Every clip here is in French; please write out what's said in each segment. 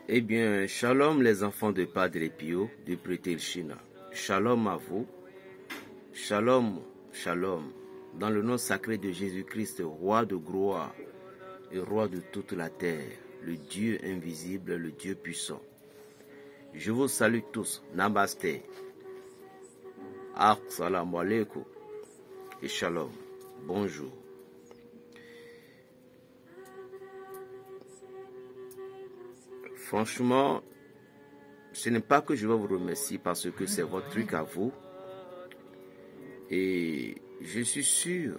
Eh bien, shalom les enfants de Padre Pio, du Prétel China. Shalom à vous. Shalom, shalom. Dans le nom sacré de Jésus-Christ, roi de gloire et roi de toute la terre, le Dieu invisible, le Dieu puissant. Je vous salue tous. Namaste. Assalamu alaikum et shalom. Bonjour. Franchement, ce n'est pas que je vais vous remercier parce que c'est votre truc à vous. Et je suis sûr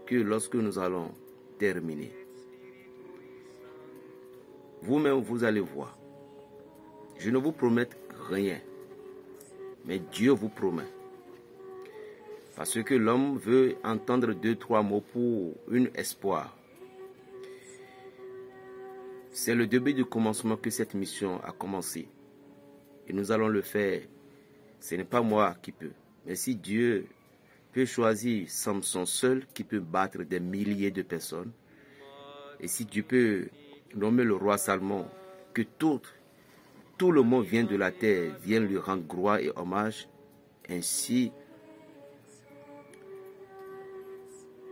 que lorsque nous allons terminer, vous-même vous allez voir. Je ne vous promets rien, mais Dieu vous promet. Parce que l'homme veut entendre 2-3 mots pour un espoir. C'est le début du commencement que cette mission a commencé. Et nous allons le faire. Ce n'est pas moi qui peux. Mais si Dieu peut choisir Samson seul, qui peut battre des milliers de personnes, et si Dieu peut nommer le roi Salomon, que tout le monde vient de la terre, vient lui rendre gloire et hommage, ainsi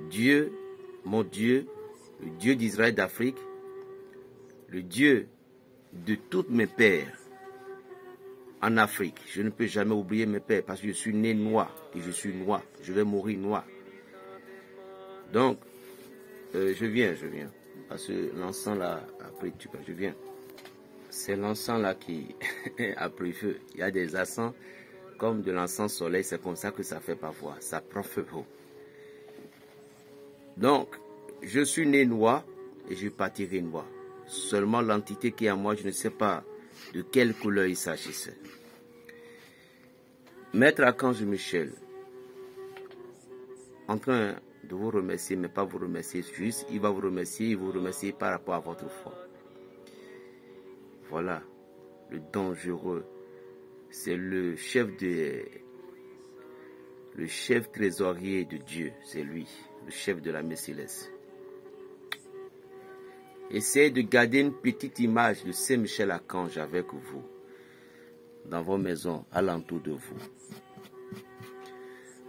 Dieu, mon Dieu, le Dieu d'Israël d'Afrique, le Dieu de tous mes pères en Afrique. Je ne peux jamais oublier mes pères parce que je suis né noir et je suis noir. Je vais mourir noir. Donc, je viens. Parce que l'encens là, après tu peux, je viens. C'est l'encens là qui a pris feu. Il y a des accents comme de l'encens soleil. C'est comme ça que ça fait parfois. Ça prend feu. Donc, je suis né noir et je partirai noir. Seulement l'entité qui est à moi, je ne sais pas de quelle couleur il s'agissait. Maître Archange Michel, en train de vous remercier, mais pas vous remercier juste, il va vous remercier par rapport à votre foi. Voilà, le dangereux, c'est le chef trésorier de Dieu, c'est lui, le chef de la Messe céleste. Essayez de garder une petite image de Saint Michel Archange avec vous, dans vos maisons, alentour de vous.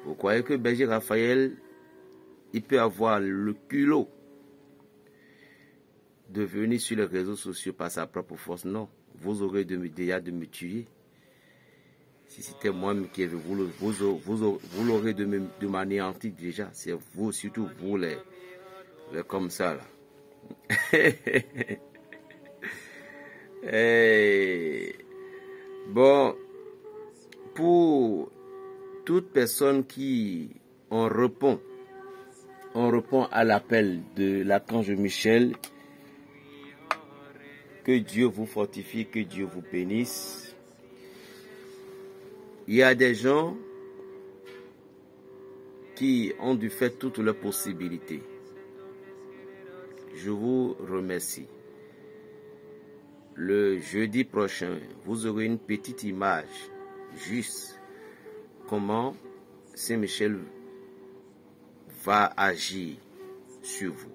Vous croyez que Berger Raphaël, il peut avoir le culot de venir sur les réseaux sociaux par sa propre force? Non, vous aurez déjà de me tuer. Si c'était moi-même qui vous l'aurez de m'anéantir déjà. C'est vous, surtout vous les comme ça là. Bon, pour toute personne qui on répond à l'appel de l'archange Michel, que Dieu vous fortifie, que Dieu vous bénisse. Il y a des gens qui ont dû faire toutes leurs possibilités. Je vous remercie. Le jeudi prochain, vous aurez une petite image, juste comment Saint-Michel va agir sur vous,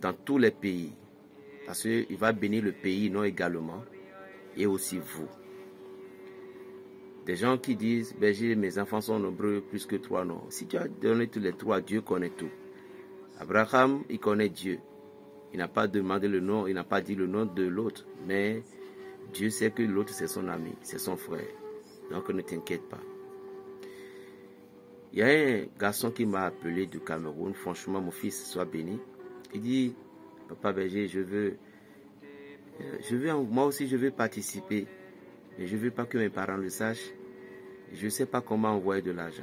dans tous les pays, parce qu'il va bénir le pays, non également, et aussi vous. Des gens qui disent, Berger, mes enfants sont nombreux, plus que 3, non. Si tu as donné tous les 3, Dieu connaît tout. Abraham, il connaît Dieu. Il n'a pas demandé le nom, il n'a pas dit le nom de l'autre. Mais Dieu sait que l'autre, c'est son ami, c'est son frère. Donc ne t'inquiète pas. Il y a un garçon qui m'a appelé du Cameroun. Franchement, mon fils soit béni. Il dit, Papa Berger, moi aussi je veux participer. Mais je ne veux pas que mes parents le sachent. Je ne sais pas comment envoyer de l'argent.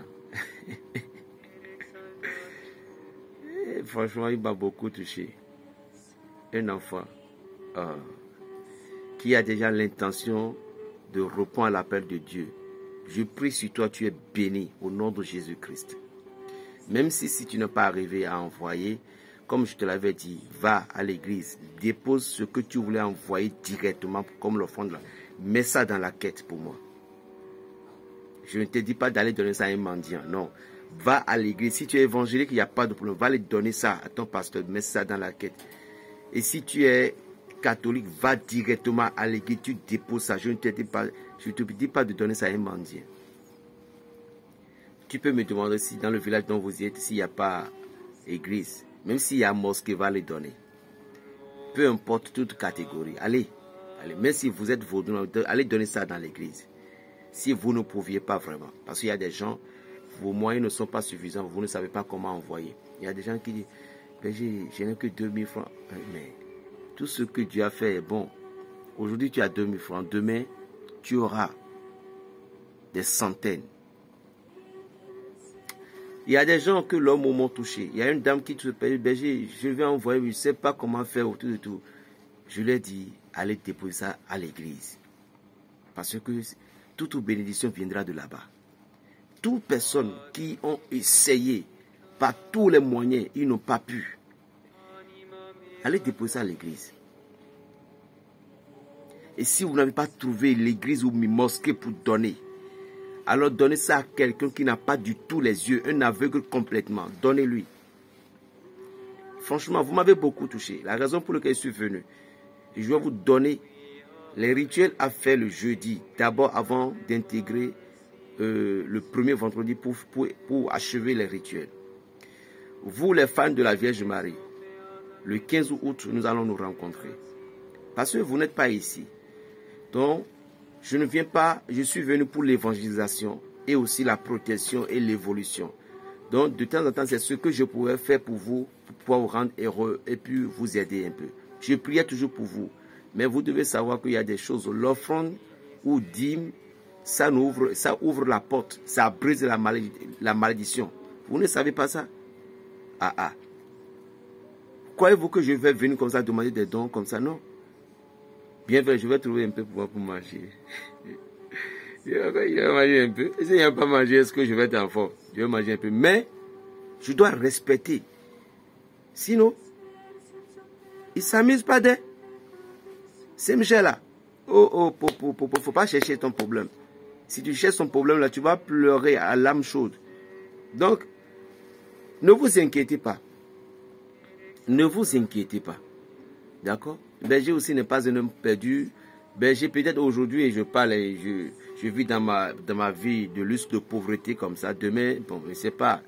Franchement, il m'a beaucoup touché. Un enfant qui a déjà l'intention de répondre à l'appel de Dieu. Je prie sur toi, tu es béni au nom de Jésus-Christ. Même si tu n'es pas arrivé à envoyer, comme je te l'avais dit, va à l'église, dépose ce que tu voulais envoyer directement comme l'offrande. Mets ça dans la quête pour moi. Je ne te dis pas d'aller donner ça à un mendiant, non. Va à l'église. Si tu es évangélique, il n'y a pas de problème. Va aller donner ça à ton pasteur. Mets ça dans la quête. Et si tu es catholique, va directement à l'église, tu déposes ça. Je ne te dis pas de donner ça à un mendiant. Tu peux me demander si dans le village dont vous êtes, s'il n'y a pas église, même s'il y a mosquée, va les donner. Peu importe toute catégorie. Allez, même si vous êtes vaudou, allez donner ça dans l'église. Si vous ne pouviez pas vraiment. Parce qu'il y a des gens, vos moyens ne sont pas suffisants, vous ne savez pas comment envoyer. Il y a des gens qui disent, ben, je n'ai que 2000 francs. Mais tout ce que Dieu a fait est bon. Aujourd'hui, tu as 2000 francs. Demain, tu auras des centaines. Il y a des gens que l'homme m'ont touché. Il y a une dame qui te paye, ben, je vais envoyer, je ne sais pas comment faire autour de tout. Je lui ai dit, allez déposer ça à l'église. Parce que toute bénédiction viendra de là-bas. Toutes personnes qui ont essayé par tous les moyens, ils n'ont pas pu. Allez déposer ça à l'église. Et si vous n'avez pas trouvé l'église ou une mosquée pour donner, alors donnez ça à quelqu'un qui n'a pas du tout les yeux, un aveugle complètement. Donnez-lui. Franchement, vous m'avez beaucoup touché. La raison pour laquelle je suis venu, je vais vous donner les rituels à faire le jeudi. D'abord, avant d'intégrer le premier vendredi pour achever les rituels. Vous, les fans de la Vierge Marie, le 15 août, nous allons nous rencontrer. Parce que vous n'êtes pas ici. Donc, je ne viens pas, je suis venu pour l'évangélisation et aussi la protection et l'évolution. Donc, de temps en temps, c'est ce que je pourrais faire pour vous, pour pouvoir vous rendre heureux et puis vous aider un peu. Je priais toujours pour vous. Mais vous devez savoir qu'il y a des choses. L'offrande ou dîme, ça ouvre la porte. Ça brise la malédiction. Vous ne savez pas ça? Ah. Croyez-vous que je vais venir comme ça demander des dons comme ça? Non. Bien vrai, je vais trouver un peu pour manger. Il va manger un peu. Et si il n'y a pas manger, est-ce que je vais être en forme? Je vais manger un peu. Mais, je dois respecter. Sinon, il ne s'amuse pas d'eux. C'est Michel là. Faut pas chercher ton problème. Si tu cherches ton problème là, tu vas pleurer à l'âme chaude. Donc, ne vous inquiétez pas. Ne vous inquiétez pas. D'accord? Berger aussi n'est pas un homme perdu. Berger, peut-être aujourd'hui, et je parle, je vis dans ma vie de lutte, de pauvreté comme ça. Demain, bon, je ne sais pas.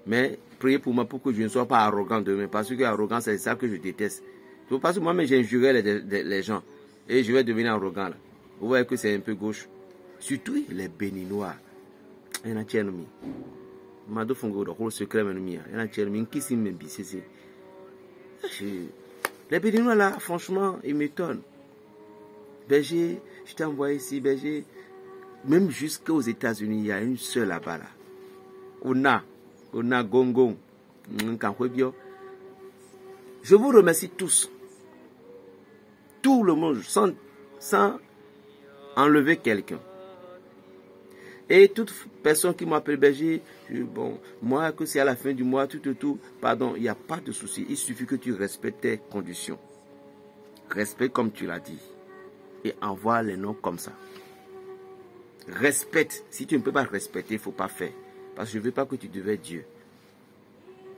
Mais priez pour moi pour que je ne sois pas arrogant demain. Parce que l'arrogance, c'est ça que je déteste. Parce que moi-même, j'injurais les gens. Et je vais devenir arrogant là. Vous voyez que c'est un peu gauche. Surtout les béninois. Il y en a qui sont Mado Fongo, le secret, il y en a qui sont les béninois là, franchement, ils m'étonnent. Berger, je t'ai envoyé ici, Berger. Même jusqu'aux États-Unis, il y a une seule là-bas là. Ona Gongong. Je vous remercie tous. Tout le monde, sans enlever quelqu'un. Et toute personne qui m'appelle Berger, bon, moi, que c'est à la fin du mois, tout, pardon, il n'y a pas de souci. Il suffit que tu respectes tes conditions. Respecte comme tu l'as dit. Et envoie les noms comme ça. Respecte. Si tu ne peux pas respecter, il ne faut pas faire. Parce que je ne veux pas que tu deviennes Dieu.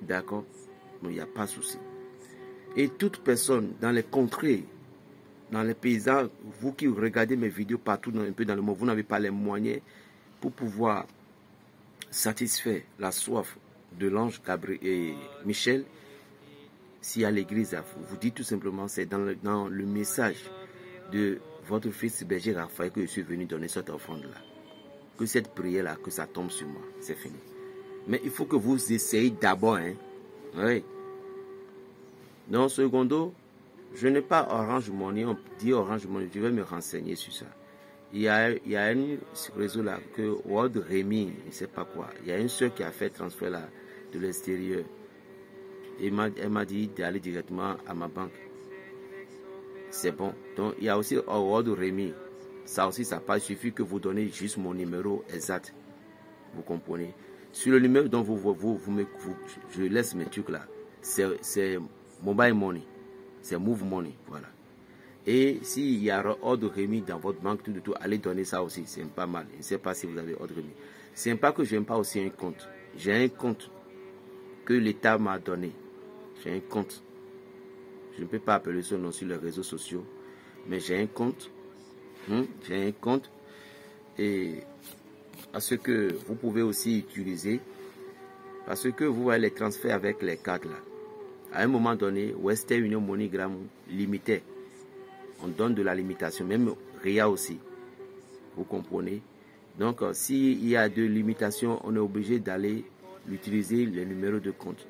D'accord? Mais il n'y a pas de souci. Et toute personne dans les contrées, dans les paysans, vous qui regardez mes vidéos partout un peu dans le monde, vous n'avez pas les moyens pour pouvoir satisfaire la soif de l'ange Gabriel et Michel. Si à l'église, vous dites tout simplement, c'est dans le message de votre fils berger Raphaël que je suis venu donner cette offrande-là. Que cette prière-là, que ça tombe sur moi, c'est fini. Mais il faut que vous essayez d'abord, hein. Oui. Non, secondo, je n'ai pas Orange Money, on dit Orange Money, je vais me renseigner sur ça. Il y a un réseau là, que World Rémi, je ne sais pas quoi. Il y a une soeur qui a fait transfert là, de l'extérieur. Elle m'a dit d'aller directement à ma banque. C'est bon. Donc, il y a aussi World Rémi. Ça aussi, ça passe. Il suffit que vous donnez juste mon numéro exact. Vous comprenez? Sur le numéro dont je laisse mes trucs là, c'est Mobile Money. C'est Move Money. Voilà. Et s'il y a ordre remis dans votre banque, tout, allez donner ça aussi. C'est pas mal. Je ne sais pas si vous avez ordre remis. C'est pas que je n'aime pas aussi un compte. J'ai un compte que l'État m'a donné. J'ai un compte. Je ne peux pas appeler ce nom sur les réseaux sociaux. Mais j'ai un compte. J'ai un compte. Et parce que vous pouvez aussi utiliser. Parce que vous voyez les transferts avec les cartes là. À un moment donné, Western Union MoneyGram limitait. On donne de la limitation. Même RIA aussi. Vous comprenez? Donc, s'il y a de limitations, on est obligé d'aller utiliser les numéros de compte.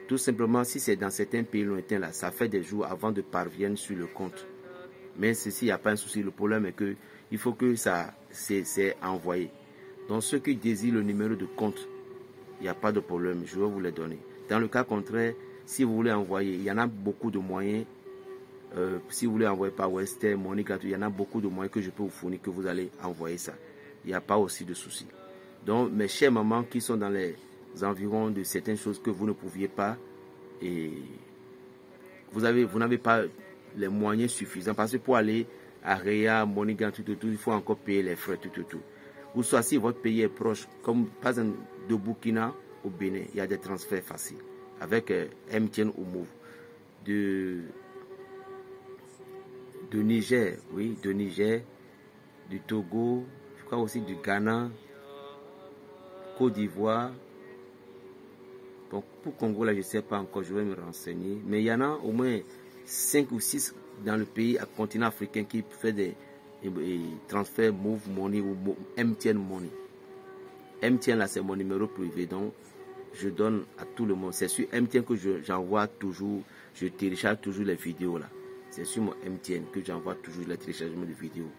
Tout simplement, si c'est dans certains pays lointains, là, ça fait des jours avant de parvenir sur le compte. Mais ceci, il n'y a pas un souci. Le problème est que il faut que ça c'est envoyé. Donc, ceux qui désirent le numéro de compte, il n'y a pas de problème. Je vais vous les donner. Dans le cas contraire, si vous voulez envoyer, il y en a beaucoup de moyens. Si vous voulez envoyer par Western, MoneyGram, il y en a beaucoup de moyens que je peux vous fournir, que vous allez envoyer ça. Il n'y a pas aussi de souci. Donc, mes chers mamans qui sont dans les environs de certaines choses que vous ne pouviez pas, et vous n'avez pas les moyens suffisants, parce que pour aller à RIA, MoneyGram, tout, il faut encore payer les frais, tout. Ou soit si votre pays est proche, comme par exemple de Burkina au Bénin, il y a des transferts faciles avec MTN ou Move. De Niger, oui, de Niger, du Togo, je crois aussi du Ghana, Côte d'Ivoire. Bon, pour Congo, là, je ne sais pas encore, je vais me renseigner. Mais il y en a au moins 5 ou 6 dans le pays, à continent africain, qui fait des transferts Move Money ou MTN Money. MTN, là, c'est mon numéro privé, donc je donne à tout le monde. C'est sur MTN que j'envoie toujours, je télécharge toujours les vidéos, là. C'est sur mon MTN que j'envoie toujours les téléchargements de vidéos.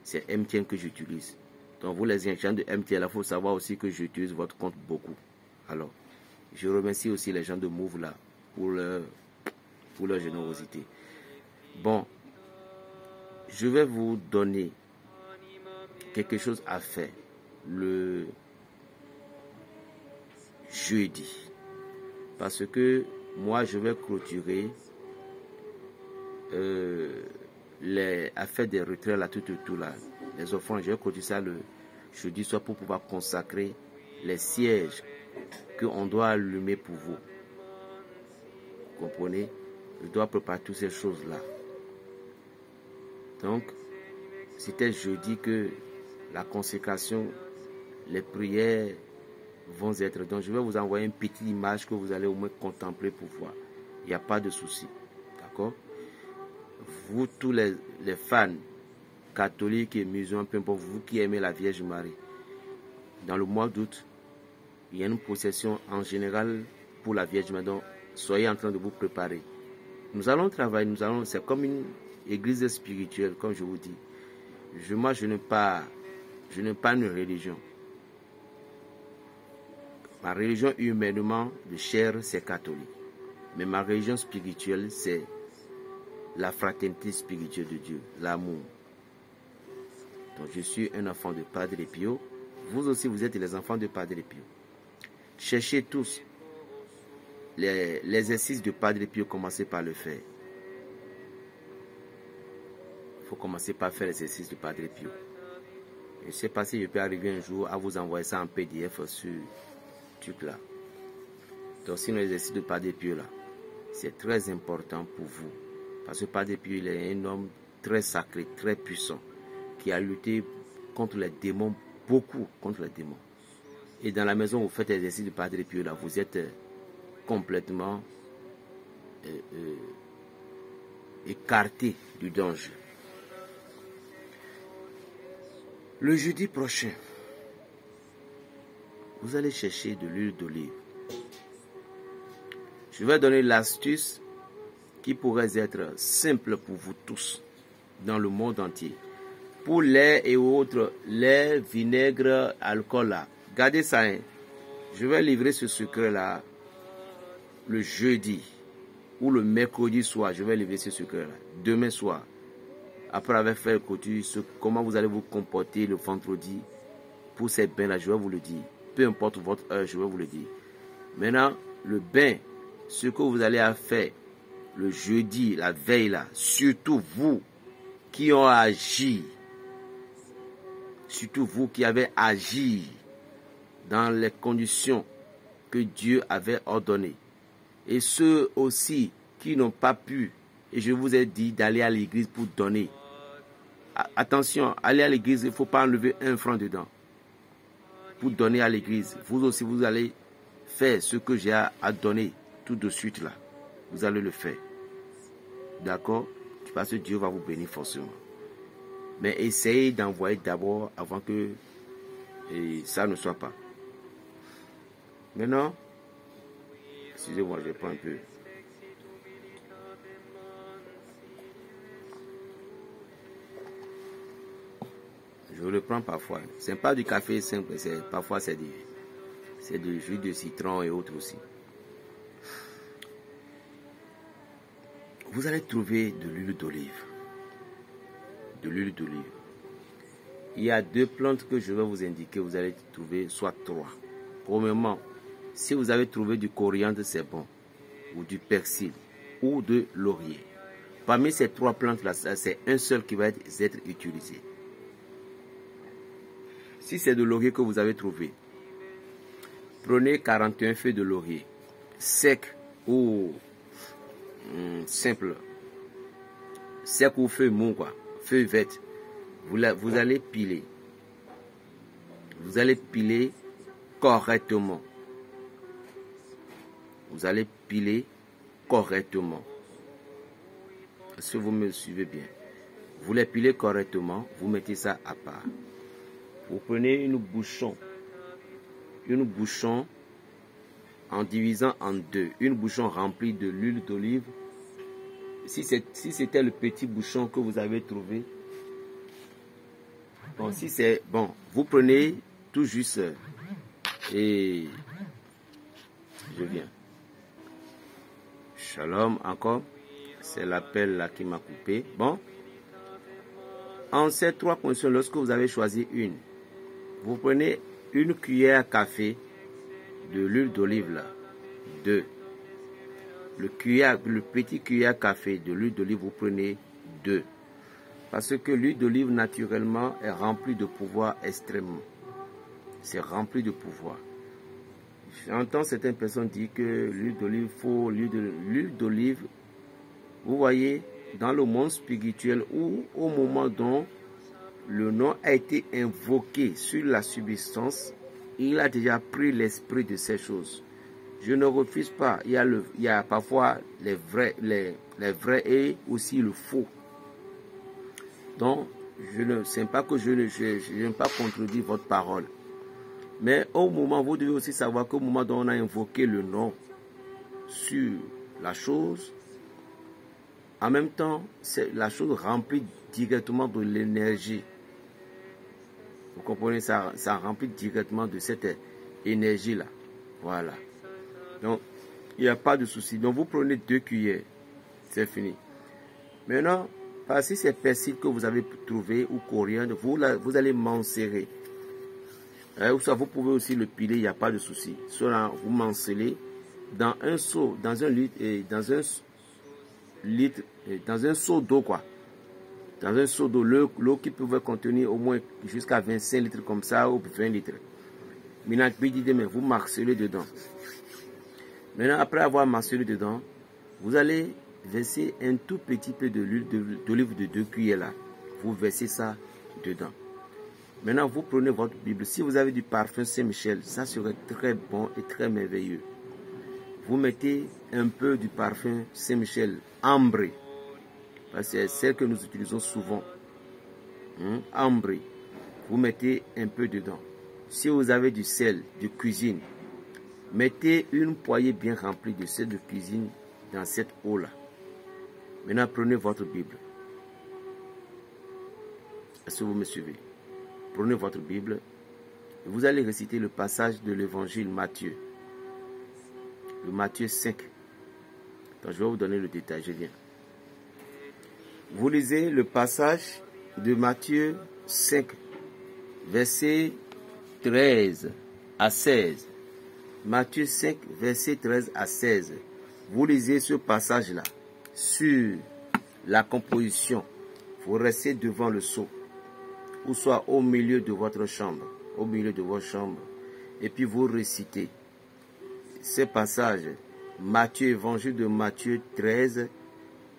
C'est MTN que j'utilise. Donc, vous les gens de MTN, il faut savoir aussi que j'utilise votre compte beaucoup. Alors, je remercie aussi les gens de Move là pour leur générosité. Bon, je vais vous donner quelque chose à faire le jeudi. Parce que moi, je vais clôturer les affaires des retraits là, tout là. Les offrandes, je vais clôturer ça le jeudi soir pour pouvoir consacrer les sièges qu'on doit allumer pour vous. Vous comprenez? Je dois préparer toutes ces choses-là. Donc, c'était jeudi que la consécration, les prières vont être. Donc, je vais vous envoyer une petite image que vous allez au moins contempler pour voir. Il n'y a pas de souci. D'accord? Vous, tous les fans catholiques et musulmans, peu importe, vous qui aimez la Vierge Marie, dans le mois d'août, il y a une procession en général pour la Vierge Marie. Donc, soyez en train de vous préparer. Nous allons travailler, c'est comme une église spirituelle, comme je vous dis. Moi, je n'ai pas une religion. Ma religion humainement de chair, c'est catholique. Mais ma religion spirituelle, c'est la fraternité spirituelle de Dieu, l'amour. Donc, je suis un enfant de Padre Pio. Vous aussi, vous êtes les enfants de Padre Pio. Cherchez tous l'exercice de Padre Pio, commencez par le faire. Il faut commencer par faire l'exercice de Padre Pio. Je ne sais pas si je peux arriver un jour à vous envoyer ça en PDF sur truc là. Donc, sinon, l'exercice de Padre Pio là, c'est très important pour vous. Parce que Padre Pio, il est un homme très sacré, très puissant, qui a lutté contre les démons, beaucoup contre les démons. Et dans la maison où vous faites l'exercice de Padre Pio là, vous êtes complètement écarté du danger. Le jeudi prochain, vous allez chercher de l'huile d'olive. Je vais donner l'astuce qui pourrait être simple pour vous tous dans le monde entier. Pour lait et autres, lait, vinaigre, alcool là, gardez ça. Hein. Je vais livrer ce secret-là le jeudi ou le mercredi soir. Je vais livrer ce secret-là. Demain soir, après avoir fait le couture, comment vous allez vous comporter le vendredi pour ces bains-là, je vais vous le dire. Peu importe votre heure, je vais vous le dire. Maintenant, le bain, ce que vous allez faire le jeudi, la veille là, surtout vous qui ont agi, surtout vous qui avez agi dans les conditions que Dieu avait ordonnées, et ceux aussi qui n'ont pas pu et je vous ai dit d'aller à l'église pour donner. Attention, aller à l'église, il ne faut pas enlever 1 franc dedans. Pour donner à l'église, vous aussi, vous allez faire ce que j'ai à donner tout de suite là. Vous allez le faire. D'accord? Parce que Dieu va vous bénir forcément. Mais essayez d'envoyer d'abord avant que ça ne soit pas. Maintenant, excusez-moi, je prends un peu. Je le prends parfois. Ce n'est pas du café simple, parfois c'est du jus de citron et autres aussi. Vous allez trouver de l'huile d'olive. De l'huile d'olive. Il y a 2 plantes que je vais vous indiquer. Vous allez trouver soit 3. Premièrement, si vous avez trouvé du coriandre, c'est bon. Ou du persil. Ou de laurier. Parmi ces 3 plantes-là, c'est un seul qui va être utilisé. Si c'est de laurier que vous avez trouvé, prenez 41 feuilles de laurier. Sec ou simple. Sec ou feuille mou, quoi. Feuille verte. Vous allez piler. Vous allez piler correctement. Vous allez piler correctement. Est-ce que vous me suivez bien? Vous les pilez correctement. Vous mettez ça à part. Vous prenez une bouchon en divisant en 2. Une bouchon remplie de l'huile d'olive. Si c'était le petit bouchon que vous avez trouvé, bon, si c'est bon, vous prenez tout juste et je viens. Shalom encore. C'est l'appel là qui m'a coupé. Bon. En ces 3 conditions, lorsque vous avez choisi une, vous prenez une cuillère à café de l'huile d'olive là. 2. Le petit cuillère à café de l'huile d'olive, vous prenez 2. Parce que l'huile d'olive naturellement est remplie de pouvoir extrêmement. C'est rempli de pouvoir. J'entends certaines personnes dire que l'huile d'olive, l'huile d'olive, vous voyez, dans le monde spirituel ou au moment dont le nom a été invoqué sur la substance, il a déjà pris l'esprit de ces choses. Je ne refuse pas. Il y a parfois les vrais et aussi le faux. Donc, c'est pas que je n'aime pas contredire votre parole. Mais au moment, vous devez aussi savoir qu'au moment dont on a invoqué le nom sur la chose, en même temps, la chose remplit directement de l'énergie. Vous comprenez, ça remplit directement de cette énergie-là. Voilà. Donc, il n'y a pas de souci. Donc, vous prenez 2 cuillères. C'est fini. Maintenant, si c'est persil que vous avez trouvé ou coriandre, vous allez m'enserrer. Vous pouvez aussi le piler, il n'y a pas de souci. Soit vous m'enserrez dans un seau, dans un seau d'eau, quoi. Dans un seau d'eau, l'eau qui pouvait contenir au moins jusqu'à 25 litres comme ça ou 20 litres. Maintenant, vous marcelez dedans. Maintenant, après avoir marcelé dedans, vous allez verser un tout petit peu de l'huile d'olive de 2 cuillères là. Vous versez ça dedans. Maintenant, vous prenez votre Bible. Si vous avez du parfum Saint-Michel, ça serait très bon et très merveilleux. Vous mettez un peu du parfum Saint-Michel ambré. Parce que c'est celle que nous utilisons souvent. Ambré. Vous mettez un peu dedans. Si vous avez du sel de cuisine, mettez une poignée bien remplie de sel de cuisine dans cette eau-là. Maintenant, prenez votre Bible. Est-ce que vous me suivez? Prenez votre Bible. Et vous allez réciter le passage de l'évangile Matthieu. Le Matthieu 5. Attends, je vais vous donner le détail, je viens. Vous lisez le passage de Matthieu 5, verset 13 à 16. Matthieu 5, verset 13 à 16. Vous lisez ce passage-là sur la composition. Vous restez devant le seau, ou soit au milieu de votre chambre, et puis vous récitez ce passage, Matthieu, évangile de Matthieu 13,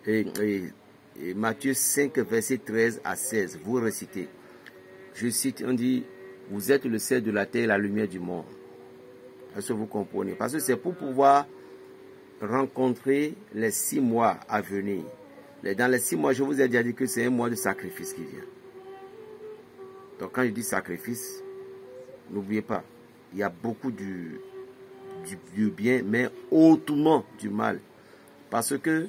Et Matthieu 5, verset 13 à 16, vous récitez. Je cite, on dit, vous êtes le sel de la terre et la lumière du monde. Est-ce que vous comprenez? Parce que c'est pour pouvoir rencontrer les 6 mois à venir. Dans les 6 mois, je vous ai déjà dit que c'est un mois de sacrifice qui vient. Donc quand je dis sacrifice, n'oubliez pas, il y a beaucoup du bien, mais autrement du mal. Parce que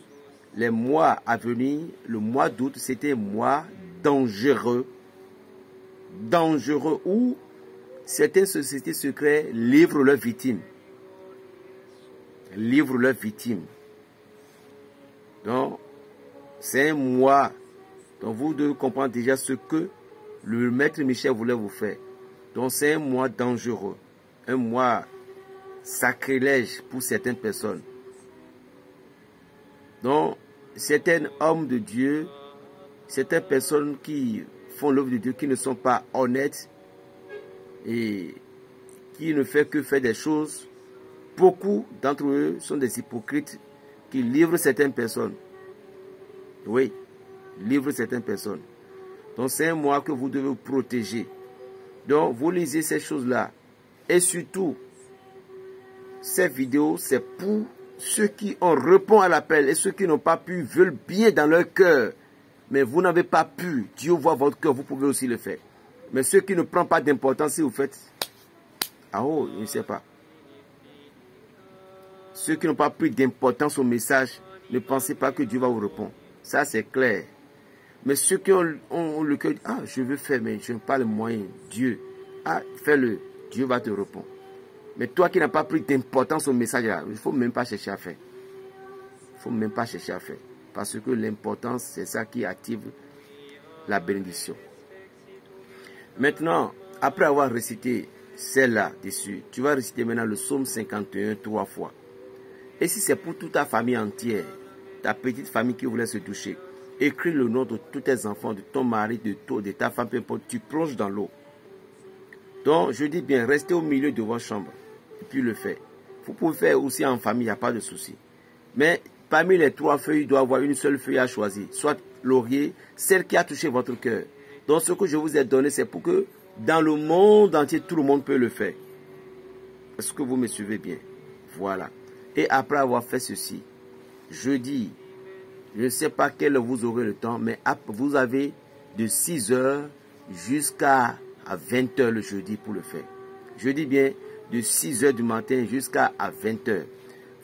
les mois à venir, le mois d'août, c'était un mois dangereux. Dangereux où certaines sociétés secrètes livrent leurs victimes. Livrent leurs victimes. Donc, c'est un mois. Donc, vous devez comprendre déjà ce que le maître Michel voulait vous faire. Donc, c'est un mois dangereux. Un mois sacrilège pour certaines personnes. Donc, certains hommes de Dieu, certaines personnes qui font l'œuvre de Dieu, qui ne sont pas honnêtes et qui ne font que faire des choses, beaucoup d'entre eux sont des hypocrites qui livrent certaines personnes. Oui, livrent certaines personnes. Donc, c'est un mois que vous devez vous protéger. Donc, vous lisez ces choses-là. Et surtout, ces vidéos, c'est pour ceux qui ont répondu à l'appel et ceux qui n'ont pas pu, veulent bien dans leur cœur. Mais vous n'avez pas pu. Dieu voit votre cœur, vous pouvez aussi le faire. Mais ceux qui ne prennent pas d'importance, si vous faites... Ah oh, je ne sais pas. Ceux qui n'ont pas pris d'importance au message, ne pensez pas que Dieu va vous répondre. Ça, c'est clair. Mais ceux qui ont le cœur, ah, je veux faire, mais je n'ai pas le moyen. Dieu, ah, fais-le. Dieu va te répondre. Mais toi qui n'as pas pris d'importance au message, là, il ne faut même pas chercher à faire. Il ne faut même pas chercher à faire. Parce que l'importance, c'est ça qui active la bénédiction. Maintenant, après avoir récité celle-là dessus, tu vas réciter maintenant le psaume 51 3 fois. Et si c'est pour toute ta famille entière, ta petite famille qui voulait se toucher, écris le nom de tous tes enfants, de ton mari, de ta femme, peu importe, tu plonges dans l'eau. Donc, je dis bien, restez au milieu de votre chambre, et puis le faire. Vous pouvez faire aussi en famille, il n'y a pas de souci. Mais parmi les 3 feuilles, il doit y avoir une seule feuille à choisir, soit laurier, celle qui a touché votre cœur. Donc, ce que je vous ai donné, c'est pour que dans le monde entier, tout le monde peut le faire. Est-ce que vous me suivez bien? Voilà. Et après avoir fait ceci, jeudi, je ne sais pas quel vous aurez le temps, mais vous avez de 6 heures jusqu'à 20 heures le jeudi pour le faire. Je dis bien de 6 heures du matin jusqu'à 20 heures.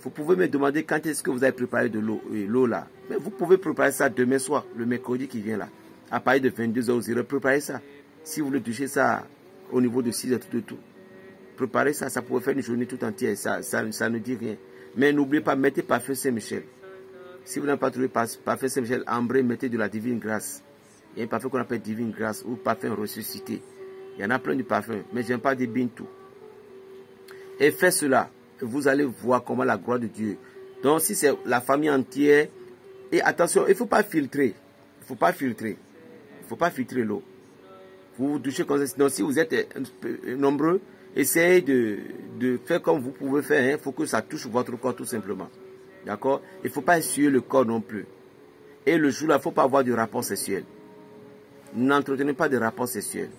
Vous pouvez me demander quand est-ce que vous avez préparé de l'eau là. Mais vous pouvez préparer ça demain soir, le mercredi qui vient là. À partir de 22 heures, vous irez préparer ça. Si vous voulez toucher ça au niveau de 6 heures tout. Préparez ça, ça pourrait faire une journée tout entière. Ça ne dit rien. Mais n'oubliez pas, mettez parfum Saint-Michel. Si vous n'avez pas trouvé parfum Saint-Michel, ambré, mettez de la divine grâce. Il y a un parfum qu'on appelle divine grâce ou parfum ressuscité. Il y en a plein de parfums, mais je n'aime pas des bintou. Et faites cela, vous allez voir comment la gloire de Dieu. Donc si c'est la famille entière, et attention, il ne faut pas filtrer. Il ne faut pas filtrer. Il ne faut pas filtrer l'eau. Vous vous touchez comme ça. Donc si vous êtes nombreux, essayez de faire comme vous pouvez faire. Il faut que ça touche votre corps tout simplement. D'accord? Il ne faut pas essuyer le corps non plus. Et le jour-là, il ne faut pas avoir de rapport sexuel. N'entretenez pas de rapport sexuel.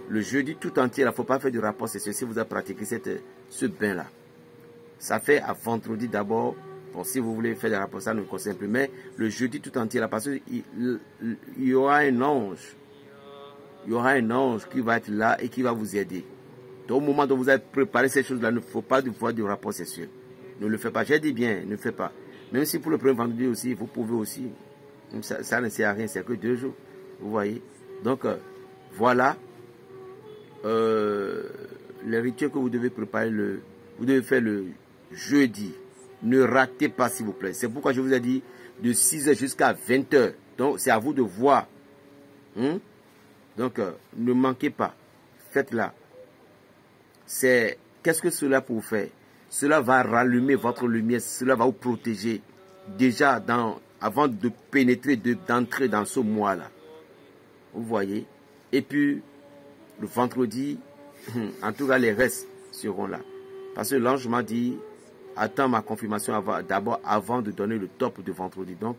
Le jeudi tout entier, il ne faut pas faire de rapport sexuel si vous avez pratiqué ce bain-là. Ça fait à vendredi d'abord. Bon, si vous voulez faire des rapports, ça ne me concerne plus. Mais le jeudi tout entier, là, parce qu'il y aura un ange. Il y aura un ange qui va être là et qui va vous aider. Donc, au moment où vous avez préparé ces choses-là, il ne faut pas voir de rapport sexuel. Ne le faites pas. J'ai dit bien, ne le faites pas. Même si pour le premier vendredi aussi, vous pouvez aussi. Ça ne sert à rien, c'est que 2 jours. Vous voyez. Donc, voilà. Les rituels que vous devez préparer, vous devez faire le jeudi. Ne ratez pas, s'il vous plaît. C'est pourquoi je vous ai dit de 6 heures jusqu'à 20 heures. Donc, c'est à vous de voir. Donc, ne manquez pas. Faites-la. Qu'est-ce que cela pour vous faire? Cela va rallumer votre lumière. Cela va vous protéger. Déjà, avant de pénétrer, d'entrer dans ce mois-là. Vous voyez? Et puis, le vendredi, en tout cas, les restes seront là. Parce que l'ange m'a dit, attends ma confirmation d'abord avant de donner le top de vendredi. Donc,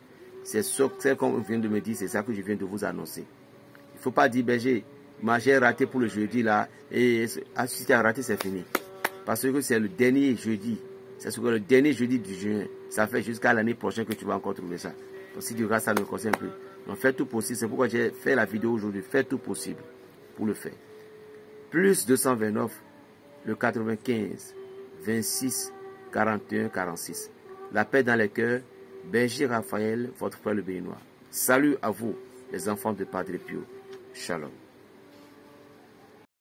C'est ce qu'on vient de me dire, c'est ça que je viens de vous annoncer. Il ne faut pas dire, berger, j'ai raté pour le jeudi là, et si tu as raté, c'est fini. Parce que c'est le dernier jeudi. C'est ce que le dernier jeudi du juin. Ça fait jusqu'à l'année prochaine que tu vas encore trouver ça. Donc si tu regardes ça, ne me concerne plus. Donc fais tout possible. C'est pourquoi j'ai fait la vidéo aujourd'hui. Fais tout possible pour le faire. Plus 229, le 95, 26, 41, 46. La paix dans les cœurs. Berger Raphaël, votre frère le Béninois. Salut à vous, les enfants de Padre Pio. Shalom.